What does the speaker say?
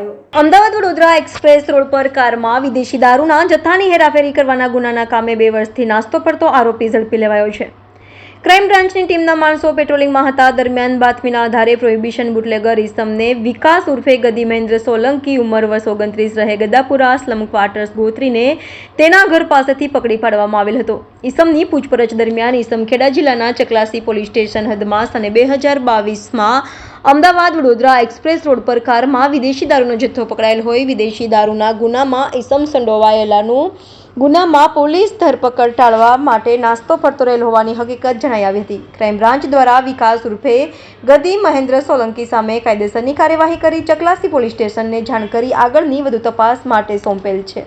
ઝડપાયો। Ahmedabad Vadodara express road પર કારમાં વિદેશી દારૂના જથ્થાની હેરાફેરી કરવાના ગુનાના કામે 2 વર્ષથી નાસ્તો ફરતો આરોપી ઝડપી લેવાયો છે। ક્રાઇમ બ્રાન્ચની ટીમના માણસો પેટ્રોલિંગમાં હતા। દરમિયાન બાતમીના આધારે પ્રોહિબિશન બુટલેગર ઇસમને વિકાસ ઉર્ફે ગદી મહેન્દ્ર સોલંકી ઉંમર વર્ષ 29 રહે ગદાપુરા સ્લમ ક્વાર્ટર્સ ગોત્રીને તેના ઘર પાસેથી પકડી પાડવામાં આવેલ હતો। ઇસમની પૂછપરછ દરમિયાન ઇસમ ખેડા જિલ્લાના ચકલાસી પોલીસ સ્ટેશન હદમાં અને 2022માં અમદાવાદ વડોદરા એક્સપ્રેસ રોડ પર કારમાં વિદેશી દારૂનો જથ્થો પકડાયેલ હોય વિદેશી દારૂના ગુનામાં ઇસમ સંડોવાયેલાનું ગુનામાં પોલીસ ધરપકડ ટાળવા માટે નાસ્તો ફરતો રહેલ હોવાની હકીકત જણાઈ આવી હતી। ક્રાઇમ બ્રાન્ચ દ્વારા વિકાસ ઉર્ફે ગદી મહેન્દ્ર સોલંકી સામે કાયદેસરની કાર્યવાહી કરી ચકલાસી પોલીસ સ્ટેશનને જાણ કરી આગળની વધુ તપાસ માટે સોંપેલ છે।